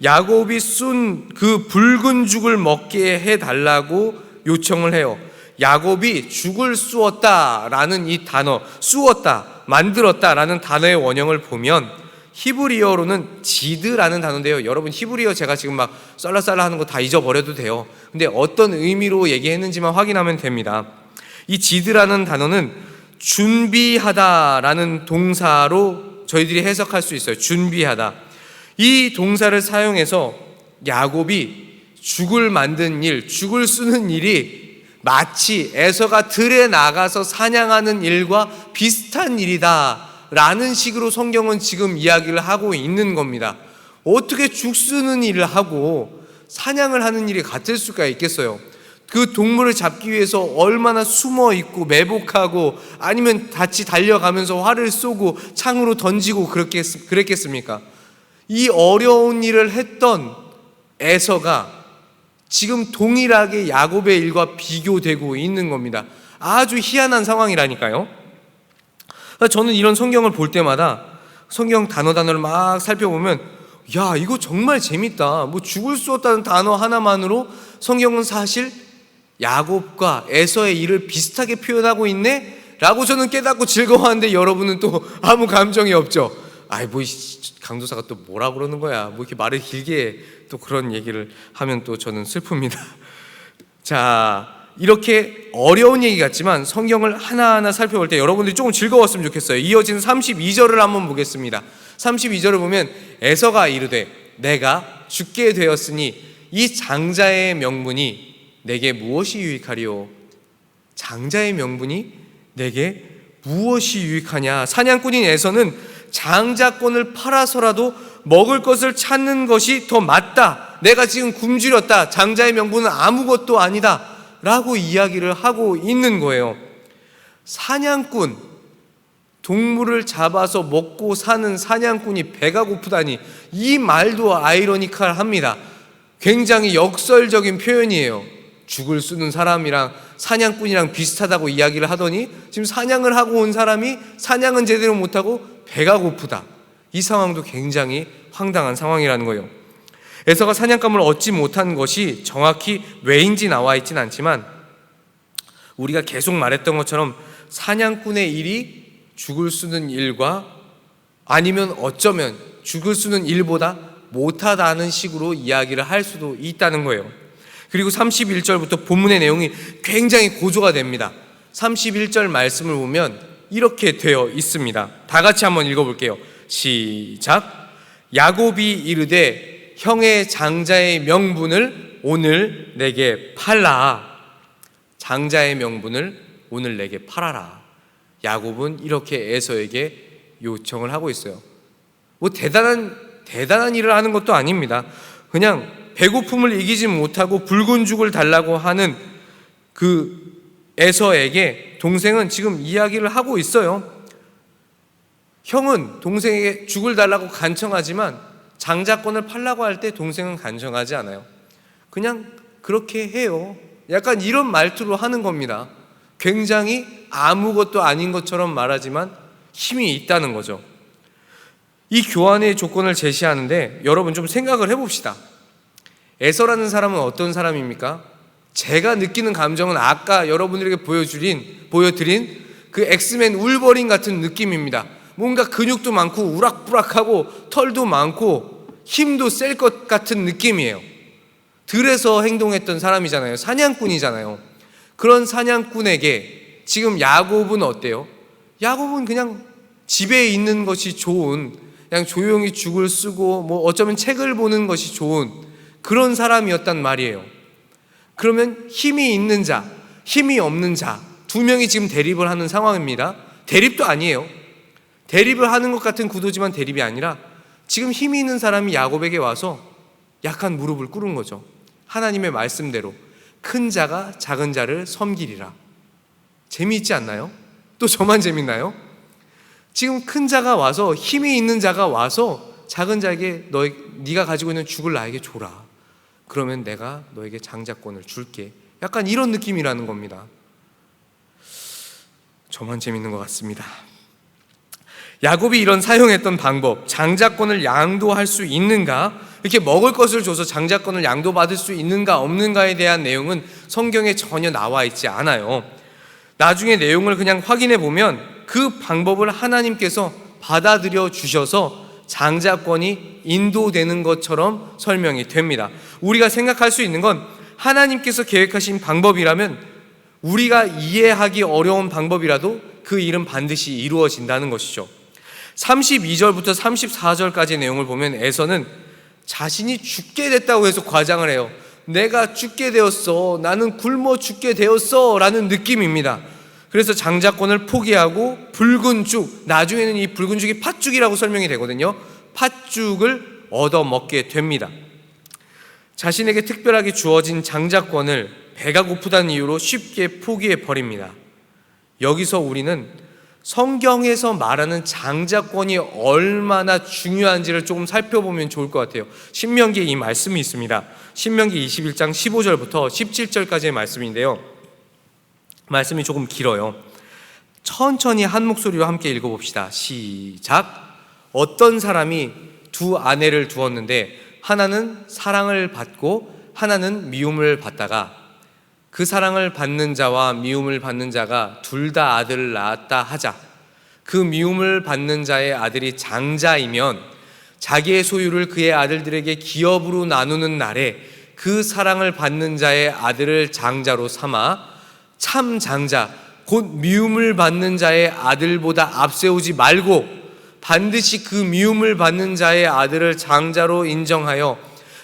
야곱이 쏜 그 붉은 죽을 먹게 해달라고 요청을 해요. 야곱이 죽을 쑤었다라는 이 단어, 쑤었다, 만들었다라는 단어의 원형을 보면 히브리어로는 지드라는 단어인데요. 여러분 히브리어 제가 지금 막 썰라썰라 하는 거 다 잊어버려도 돼요. 근데 어떤 의미로 얘기했는지만 확인하면 됩니다. 이 지드라는 단어는 준비하다라는 동사로 저희들이 해석할 수 있어요. 준비하다. 이 동사를 사용해서 야곱이 죽을 만든 일, 죽을 쓰는 일이 마치 에서가 들에 나가서 사냥하는 일과 비슷한 일이다 라는 식으로 성경은 지금 이야기를 하고 있는 겁니다. 어떻게 죽 쓰는 일을 하고 사냥을 하는 일이 같을 수가 있겠어요? 그 동물을 잡기 위해서 얼마나 숨어 있고 매복하고 아니면 같이 달려가면서 활을 쏘고 창으로 던지고 그랬겠습니까? 이 어려운 일을 했던 에서가 지금 동일하게 야곱의 일과 비교되고 있는 겁니다. 아주 희한한 상황이라니까요. 저는 이런 성경을 볼 때마다 성경 단어를 막 살펴보면 야, 이거 정말 재밌다. 뭐 죽을 수 없다는 단어 하나만으로 성경은 사실 야곱과 에서의 일을 비슷하게 표현하고 있네? 라고 저는 깨닫고 즐거워하는데 여러분은 또 아무 감정이 없죠. 아이, 뭐 강도사가 또 뭐라 그러는 거야. 뭐 이렇게 말을 길게 또 그런 얘기를 하면 또 저는 슬픕니다. 자, 이렇게 어려운 얘기 같지만 성경을 하나하나 살펴볼 때 여러분들이 조금 즐거웠으면 좋겠어요. 이어지는 32절을 한번 보겠습니다. 32절을 보면 에서가 이르되 내가 죽게 되었으니 이 장자의 명분이 내게 무엇이 유익하리요? 장자의 명분이 내게 무엇이 유익하냐? 사냥꾼인 에서는 장자권을 팔아서라도 먹을 것을 찾는 것이 더 맞다. 내가 지금 굶주렸다. 장자의 명분은 아무것도 아니다 라고 이야기를 하고 있는 거예요. 사냥꾼, 동물을 잡아서 먹고 사는 사냥꾼이 배가 고프다니, 이 말도 아이러니컬합니다. 굉장히 역설적인 표현이에요. 죽을 쓰는 사람이랑 사냥꾼이랑 비슷하다고 이야기를 하더니 지금 사냥을 하고 온 사람이 사냥은 제대로 못하고 배가 고프다. 이 상황도 굉장히 황당한 상황이라는 거예요. 에서가 사냥감을 얻지 못한 것이 정확히 왜인지 나와 있진 않지만 우리가 계속 말했던 것처럼 사냥꾼의 일이 죽을 쓰는 일과 아니면 어쩌면 죽을 쓰는 일보다 못하다는 식으로 이야기를 할 수도 있다는 거예요. 그리고 31절부터 본문의 내용이 굉장히 고조가 됩니다. 31절 말씀을 보면 이렇게 되어 있습니다. 다 같이 한번 읽어볼게요. 시작. 야곱이 이르되 형의 장자의 명분을 오늘 내게 팔라. 장자의 명분을 오늘 내게 팔아라. 야곱은 이렇게 에서에게 요청을 하고 있어요. 뭐 대단한 일을 하는 것도 아닙니다. 그냥 배고픔을 이기지 못하고 붉은 죽을 달라고 하는 그 에서에게 동생은 지금 이야기를 하고 있어요. 형은 동생에게 죽을 달라고 간청하지만 장자권을 팔라고 할 때 동생은 간청하지 않아요. 그냥 그렇게 해요. 약간 이런 말투로 하는 겁니다. 굉장히 아무것도 아닌 것처럼 말하지만 힘이 있다는 거죠. 이 교환의 조건을 제시하는데 여러분 좀 생각을 해봅시다. 에서라는 사람은 어떤 사람입니까? 제가 느끼는 감정은 아까 여러분들에게 보여드린 그 엑스맨 울버린 같은 느낌입니다. 뭔가 근육도 많고 우락부락하고 털도 많고 힘도 셀 것 같은 느낌이에요. 들에서 행동했던 사람이잖아요. 사냥꾼이잖아요. 그런 사냥꾼에게 지금 야곱은 어때요? 야곱은 그냥 집에 있는 것이 좋은, 그냥 조용히 죽을 쓰고 뭐 어쩌면 책을 보는 것이 좋은 그런 사람이었단 말이에요. 그러면 힘이 있는 자, 힘이 없는 자 두 명이 지금 대립을 하는 상황입니다. 대립도 아니에요. 대립을 하는 것 같은 구도지만 대립이 아니라 지금 힘이 있는 사람이 야곱에게 와서 약한 무릎을 꿇은 거죠. 하나님의 말씀대로 큰 자가 작은 자를 섬기리라. 재미있지 않나요? 또 저만 재밌나요? 지금 큰 자가 와서, 힘이 있는 자가 와서 작은 자에게 네가 가지고 있는 죽을 나에게 줘라. 그러면 내가 너에게 장자권을 줄게. 약간 이런 느낌이라는 겁니다. 저만 재밌는 것 같습니다. 야곱이 이런 사용했던 방법, 장자권을 양도할 수 있는가, 이렇게 먹을 것을 줘서 장자권을 양도받을 수 있는가 없는가에 대한 내용은 성경에 전혀 나와 있지 않아요. 나중에 내용을 그냥 확인해 보면 그 방법을 하나님께서 받아들여 주셔서 장자권이 인도되는 것처럼 설명이 됩니다. 우리가 생각할 수 있는 건 하나님께서 계획하신 방법이라면 우리가 이해하기 어려운 방법이라도 그 일은 반드시 이루어진다는 것이죠. 32절부터 34절까지의 내용을 보면 에서는 자신이 죽게 됐다고 해서 과장을 해요. 내가 죽게 되었어, 나는 굶어 죽게 되었어 라는 느낌입니다. 그래서 장자권을 포기하고 붉은 죽, 나중에는 이 붉은 죽이 팥죽이라고 설명이 되거든요. 팥죽을 얻어먹게 됩니다. 자신에게 특별하게 주어진 장자권을 배가 고프다는 이유로 쉽게 포기해 버립니다. 여기서 우리는 성경에서 말하는 장자권이 얼마나 중요한지를 조금 살펴보면 좋을 것 같아요. 신명기에 이 말씀이 있습니다. 신명기 21장 15절부터 17절까지의 말씀인데요. 말씀이 조금 길어요. 천천히 한 목소리로 함께 읽어봅시다. 시작. 어떤 사람이 두 아내를 두었는데 하나는 사랑을 받고 하나는 미움을 받다가 그 사랑을 받는 자와 미움을 받는 자가 둘 다 아들을 낳았다 하자. 그 미움을 받는 자의 아들이 장자이면 자기의 소유를 그의 아들들에게 기업으로 나누는 날에 그 사랑을 받는 자의 아들을 장자로 삼아 참 장자, 곧 미움을 받는 자의 아들보다 앞세우지 말고 반드시 그 미움을 받는 자의 아들을 장자로 인정하여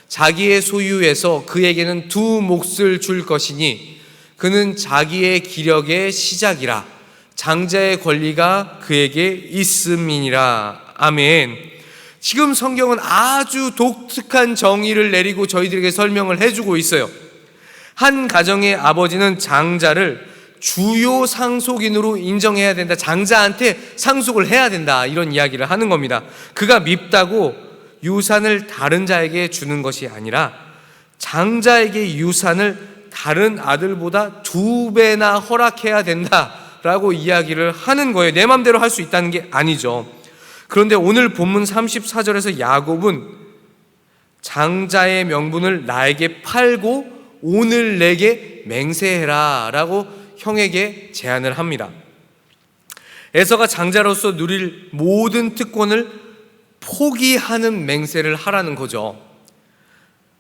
자기의 소유에서 그에게는 두 몫을 줄 것이니 그는 자기의 기력의 시작이라. 장자의 권리가 그에게 있음이니라. 아멘. 지금 성경은 아주 독특한 정의를 내리고 저희들에게 설명을 해주고 있어요. 한 가정의 아버지는 장자를 주요 상속인으로 인정해야 된다. 장자한테 상속을 해야 된다. 이런 이야기를 하는 겁니다. 그가 밉다고 유산을 다른 자에게 주는 것이 아니라 장자에게 유산을 다른 아들보다 2배나 허락해야 된다라고 이야기를 하는 거예요. 내 맘대로 할 수 있다는 게 아니죠. 그런데 오늘 본문 34절에서 야곱은 장자의 명분을 나에게 팔고 오늘 내게 맹세해라 라고 형에게 제안을 합니다. 에서가 장자로서 누릴 모든 특권을 포기하는 맹세를 하라는 거죠.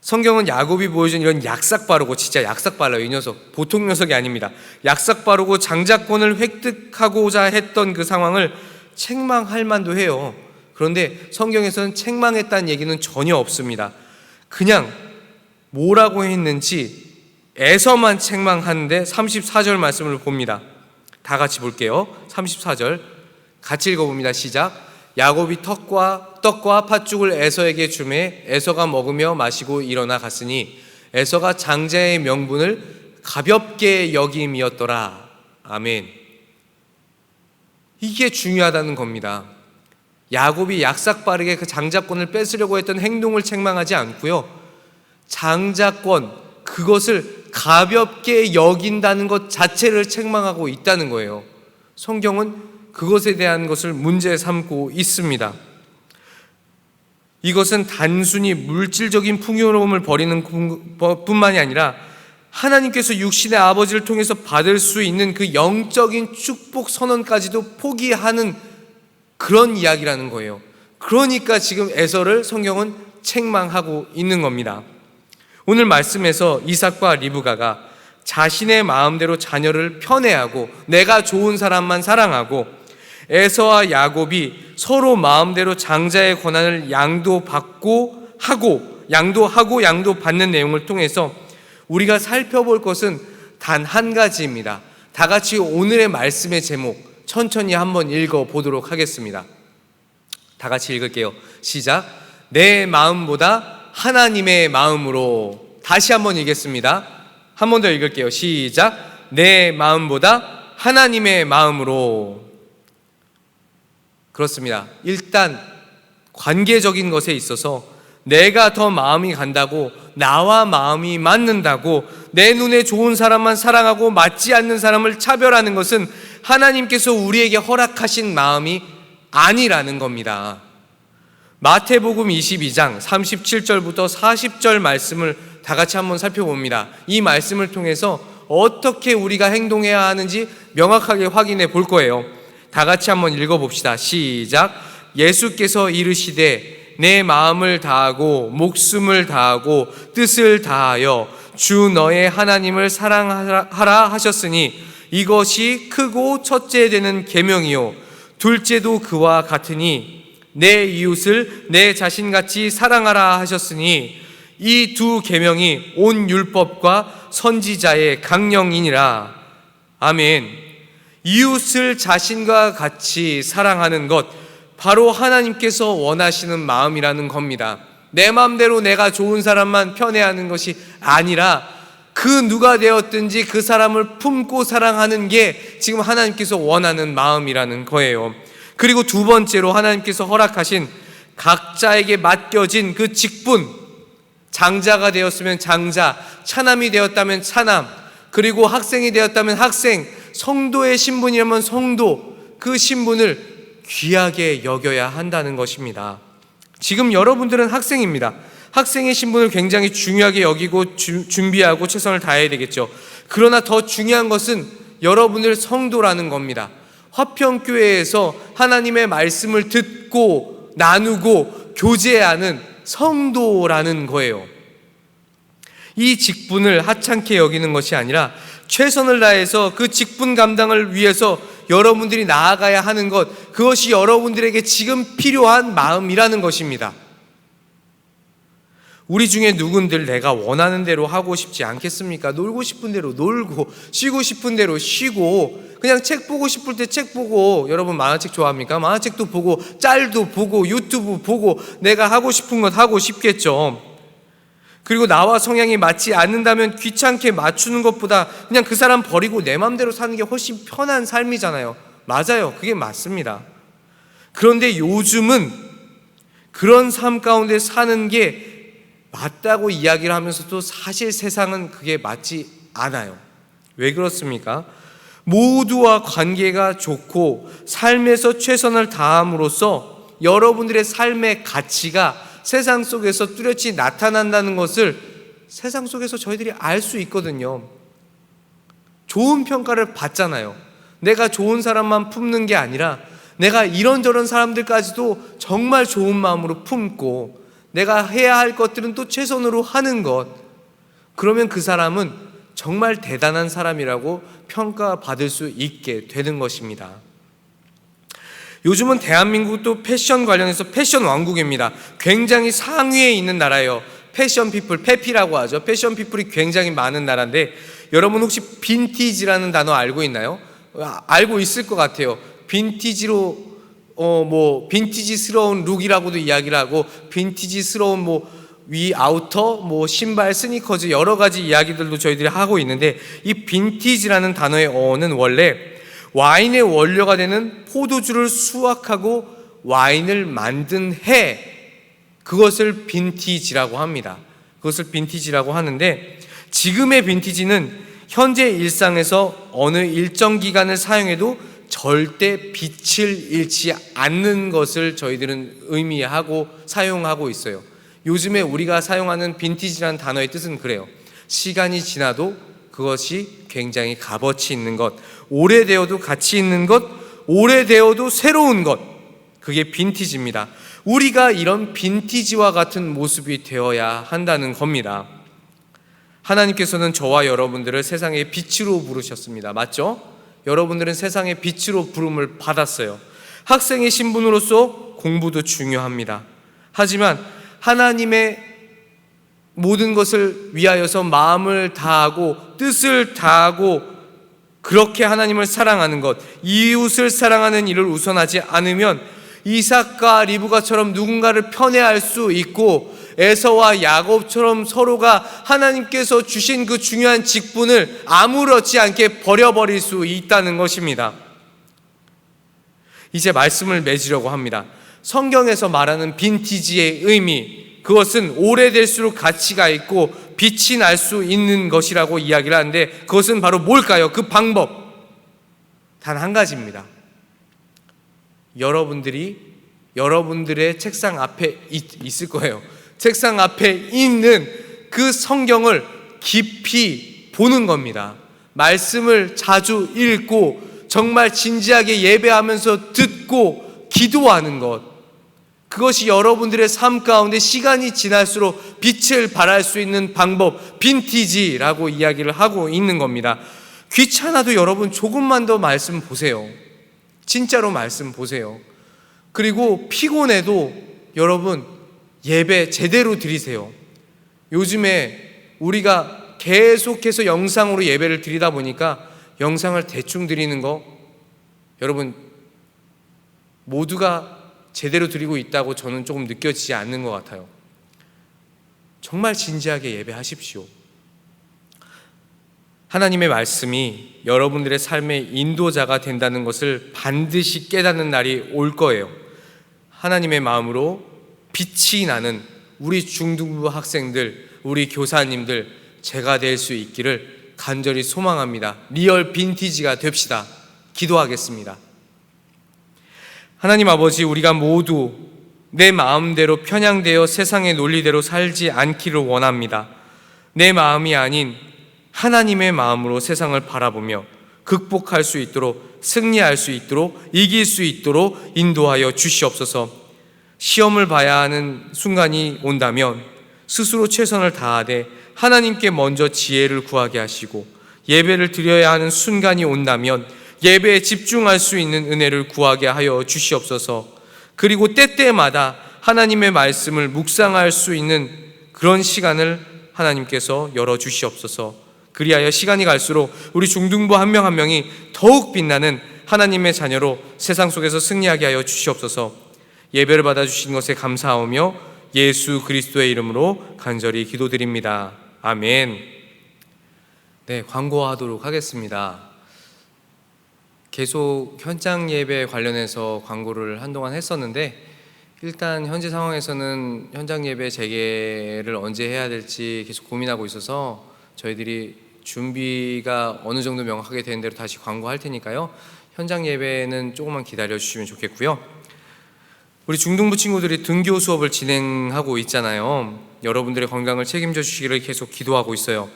성경은 야곱이 보여준 이런 약삭빠르고, 진짜 약삭빨라요. 이 녀석 보통 녀석이 아닙니다. 약삭빠르고 장자권을 획득하고자 했던 그 상황을 책망할 만도 해요. 그런데 성경에서는 책망했다는 얘기는 전혀 없습니다. 그냥 뭐라고 했는지 에서만 책망하는데 34절 말씀을 봅니다. 다 같이 볼게요. 34절 같이 읽어봅니다. 시작. 야곱이 떡과 팥죽을 에서에게 주매 에서가 먹으며 마시고 일어나 갔으니 에서가 장자의 명분을 가볍게 여김이었더라. 아멘. 이게 중요하다는 겁니다. 야곱이 약삭빠르게 그 장자권을 뺏으려고 했던 행동을 책망하지 않고요, 장자권, 그것을 가볍게 여긴다는 것 자체를 책망하고 있다는 거예요. 성경은 그것에 대한 것을 문제 삼고 있습니다. 이것은 단순히 물질적인 풍요로움을 버리는 뿐만이 아니라 하나님께서 육신의 아버지를 통해서 받을 수 있는 그 영적인 축복 선언까지도 포기하는 그런 이야기라는 거예요. 그러니까 지금 에서를 성경은 책망하고 있는 겁니다. 오늘 말씀에서 이삭과 리브가가 자신의 마음대로 자녀를 편애하고 내가 좋은 사람만 사랑하고, 에서와 야곱이 서로 마음대로 장자의 권한을 양도하고 양도받는 내용을 통해서 우리가 살펴볼 것은 단 한 가지입니다. 다 같이 오늘의 말씀의 제목 천천히 한번 읽어보도록 하겠습니다. 다 같이 읽을게요. 시작. 내 마음보다 하나님의 마음으로. 다시 한번 읽겠습니다. 한 번 더 읽을게요. 시작. 내 마음보다 하나님의 마음으로. 그렇습니다. 일단 관계적인 것에 있어서 내가 더 마음이 간다고, 나와 마음이 맞는다고 내 눈에 좋은 사람만 사랑하고 맞지 않는 사람을 차별하는 것은 하나님께서 우리에게 허락하신 마음이 아니라는 겁니다. 마태복음 22장 37절부터 40절 말씀을 다 같이 한번 살펴봅니다. 이 말씀을 통해서 어떻게 우리가 행동해야 하는지 명확하게 확인해 볼 거예요. 다 같이 한번 읽어봅시다. 시작. 예수께서 이르시되 내 마음을 다하고 목숨을 다하고 뜻을 다하여 주 너의 하나님을 사랑하라 하셨으니 이것이 크고 첫째 되는 계명이요 둘째도 그와 같으니 내 이웃을 내 자신같이 사랑하라 하셨으니 이 두 계명이 온 율법과 선지자의 강령이니라. 아멘. 이웃을 자신과 같이 사랑하는 것, 바로 하나님께서 원하시는 마음이라는 겁니다. 내 마음대로 내가 좋은 사람만 편애하는 것이 아니라 그 누가 되었든지 그 사람을 품고 사랑하는 게 지금 하나님께서 원하는 마음이라는 거예요. 그리고 두 번째로 하나님께서 허락하신 각자에게 맡겨진 그 직분, 장자가 되었으면 장자, 차남이 되었다면 차남, 그리고 학생이 되었다면 학생, 성도의 신분이라면 성도, 그 신분을 귀하게 여겨야 한다는 것입니다. 지금 여러분들은 학생입니다. 학생의 신분을 굉장히 중요하게 여기고 준비하고 최선을 다해야 되겠죠. 그러나 더 중요한 것은 여러분들 성도라는 겁니다. 화평교회에서 하나님의 말씀을 듣고 나누고 교제하는 성도라는 거예요. 이 직분을 하찮게 여기는 것이 아니라 최선을 다해서 그 직분 감당을 위해서 여러분들이 나아가야 하는 것, 그것이 여러분들에게 지금 필요한 마음이라는 것입니다. 우리 중에 누군들 내가 원하는 대로 하고 싶지 않겠습니까? 놀고 싶은 대로 놀고, 쉬고 싶은 대로 쉬고, 그냥 책 보고 싶을 때 책 보고, 여러분 만화책 좋아합니까? 만화책도 보고, 짤도 보고, 유튜브 보고, 내가 하고 싶은 것 하고 싶겠죠. 그리고 나와 성향이 맞지 않는다면 귀찮게 맞추는 것보다 그냥 그 사람 버리고 내 맘대로 사는 게 훨씬 편한 삶이잖아요. 맞아요. 그게 맞습니다. 그런데 요즘은 그런 삶 가운데 사는 게 맞다고 이야기를 하면서도 사실 세상은 그게 맞지 않아요. 왜 그렇습니까? 모두와 관계가 좋고 삶에서 최선을 다함으로써 여러분들의 삶의 가치가 세상 속에서 뚜렷이 나타난다는 것을 세상 속에서 저희들이 알 수 있거든요. 좋은 평가를 받잖아요. 내가 좋은 사람만 품는 게 아니라 내가 이런저런 사람들까지도 정말 좋은 마음으로 품고 내가 해야 할 것들은 또 최선으로 하는 것, 그러면 그 사람은 정말 대단한 사람이라고 평가받을 수 있게 되는 것입니다. 요즘은 대한민국도 패션 관련해서 패션 왕국입니다. 굉장히 상위에 있는 나라예요. 패션 피플, 페피라고 하죠. 패션 피플이 굉장히 많은 나라인데, 여러분 혹시 빈티지라는 단어 알고 있나요? 알고 있을 것 같아요. 빈티지로 빈티지스러운 룩이라고도 이야기를 하고, 빈티지스러운 위 아우터, 신발, 스니커즈 여러 가지 이야기들도 저희들이 하고 있는데, 이 빈티지라는 단어의 어원은 원래 와인의 원료가 되는 포도주를 수확하고 와인을 만든 해, 그것을 빈티지라고 합니다. 그것을 빈티지라고 하는데, 지금의 빈티지는 현재 일상에서 어느 일정 기간을 사용해도 절대 빛을 잃지 않는 것을 저희들은 의미하고 사용하고 있어요. 요즘에 우리가 사용하는 빈티지라는 단어의 뜻은 그래요. 시간이 지나도 그것이 굉장히 값어치 있는 것, 오래되어도 가치 있는 것, 오래되어도 새로운 것, 그게 빈티지입니다. 우리가 이런 빈티지와 같은 모습이 되어야 한다는 겁니다. 하나님께서는 저와 여러분들을 세상의 빛으로 부르셨습니다. 맞죠? 여러분들은 세상의 빛으로 부름을 받았어요. 학생의 신분으로서 공부도 중요합니다. 하지만 하나님의 모든 것을 위하여서 마음을 다하고 뜻을 다하고 그렇게 하나님을 사랑하는 것, 이웃을 사랑하는 일을 우선하지 않으면 이삭과 리브가처럼 누군가를 편애할 수 있고, 에서와 야곱처럼 서로가 하나님께서 주신 그 중요한 직분을 아무렇지 않게 버려버릴 수 있다는 것입니다. 이제 말씀을 맺으려고 합니다. 성경에서 말하는 빈티지의 의미, 그것은 오래될수록 가치가 있고 빛이 날 수 있는 것이라고 이야기를 하는데, 그것은 바로 뭘까요? 그 방법 단 한 가지입니다. 여러분들의 책상 앞에 있을 거예요. 책상 앞에 있는 그 성경을 깊이 보는 겁니다. 말씀을 자주 읽고 정말 진지하게 예배하면서 듣고 기도하는 것, 그것이 여러분들의 삶 가운데 시간이 지날수록 빛을 발할 수 있는 방법, 빈티지라고 이야기를 하고 있는 겁니다. 귀찮아도 여러분 조금만 더 말씀 보세요. 진짜로 말씀 보세요. 그리고 피곤해도 여러분 예배 제대로 드리세요. 요즘에 우리가 계속해서 영상으로 예배를 드리다 보니까 영상을 대충 드리는 거, 여러분 모두가 제대로 드리고 있다고 저는 조금 느껴지지 않는 것 같아요. 정말 진지하게 예배하십시오. 하나님의 말씀이 여러분들의 삶의 인도자가 된다는 것을 반드시 깨닫는 날이 올 거예요. 하나님의 마음으로 빛이 나는 우리 중등부 학생들, 우리 교사님들, 제가 될 수 있기를 간절히 소망합니다. 리얼 빈티지가 됩시다. 기도하겠습니다. 하나님 아버지, 우리가 모두 내 마음대로 편향되어 세상의 논리대로 살지 않기를 원합니다. 내 마음이 아닌 하나님의 마음으로 세상을 바라보며 극복할 수 있도록, 승리할 수 있도록, 이길 수 있도록 인도하여 주시옵소서. 시험을 봐야 하는 순간이 온다면 스스로 최선을 다하되 하나님께 먼저 지혜를 구하게 하시고, 예배를 드려야 하는 순간이 온다면 예배에 집중할 수 있는 은혜를 구하게 하여 주시옵소서. 그리고 때때마다 하나님의 말씀을 묵상할 수 있는 그런 시간을 하나님께서 열어주시옵소서. 그리하여 시간이 갈수록 우리 중등부 한 명 한 명이 더욱 빛나는 하나님의 자녀로 세상 속에서 승리하게 하여 주시옵소서. 예배를 받아주신 것에 감사하오며 예수 그리스도의 이름으로 간절히 기도드립니다. 아멘. 네, 광고하도록 하겠습니다. 계속 현장 예배 관련해서 광고를 한동안 했었는데, 일단 현재 상황에서는 현장 예배 재개를 언제 해야 될지 계속 고민하고 있어서 저희들이 준비가 어느 정도 명확하게 되는 대로 다시 광고할 테니까요, 현장 예배는 조금만 기다려 주시면 좋겠고요. 우리 중등부 친구들이 등교 수업을 진행하고 있잖아요. 여러분들의 건강을 책임져 주시기를 계속 기도하고 있어요.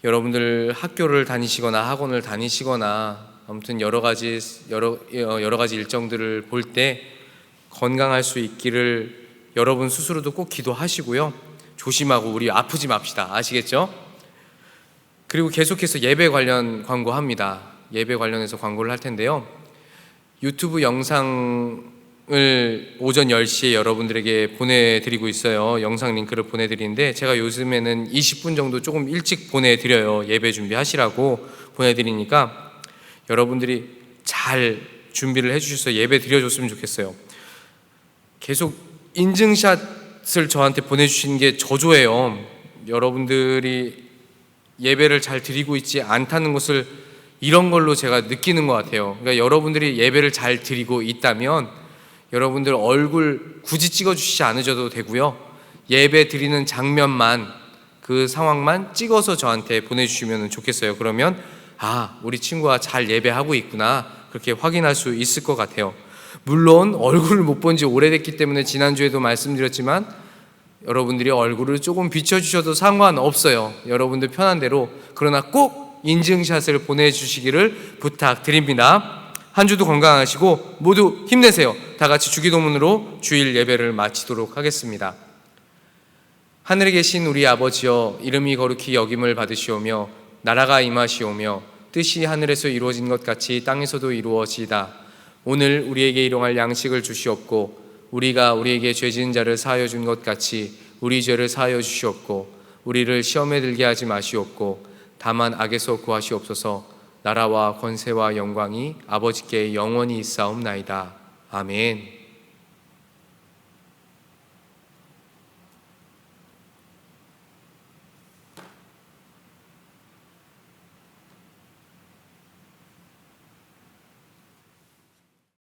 여러분들 학교를 다니시거나 학원을 다니시거나 아무튼 여러 가지 일정들을 볼 때 건강할 수 있기를 여러분 스스로도 꼭 기도하시고요. 조심하고 우리 아프지 맙시다. 아시겠죠? 그리고 계속해서 예배 관련 광고합니다. 예배 관련해서 광고를 할 텐데요. 유튜브 영상을 오전 10시에 여러분들에게 보내드리고 있어요. 영상 링크를 보내드리는데, 제가 요즘에는 20분 정도 조금 일찍 보내드려요. 예배 준비하시라고 보내드리니까 여러분들이 잘 준비를 해주셔서 예배 드려줬으면 좋겠어요. 계속 인증샷을 저한테 보내주시는 게 저조해요. 여러분들이 예배를 잘 드리고 있지 않다는 것을 이런 걸로 제가 느끼는 것 같아요. 그러니까 여러분들이 예배를 잘 드리고 있다면 여러분들 얼굴 굳이 찍어주시지 않으셔도 되고요. 예배 드리는 장면만, 그 상황만 찍어서 저한테 보내주시면 좋겠어요. 그러면 우리 친구가 잘 예배하고 있구나, 그렇게 확인할 수 있을 것 같아요. 물론 얼굴을 못 본 지 오래됐기 때문에 지난주에도 말씀드렸지만 여러분들이 얼굴을 조금 비춰주셔도 상관없어요. 여러분들 편한 대로. 그러나 꼭 인증샷을 보내주시기를 부탁드립니다. 한 주도 건강하시고 모두 힘내세요. 다 같이 주기도문으로 주일 예배를 마치도록 하겠습니다. 하늘에 계신 우리 아버지여, 이름이 거룩히 여김을 받으시오며 나라가 임하시오며 뜻이 하늘에서 이루어진 것 같이 땅에서도 이루어지이다. 오늘 우리에게 일용할 양식을 주시옵고 우리가 우리에게 죄 지은 자를 사하여 준 것 같이 우리 죄를 사하여 주시옵고 우리를 시험에 들게 하지 마시옵고 다만 악에서 구하시옵소서. 나라와 권세와 영광이 아버지께 영원히 있사옵나이다. 아멘.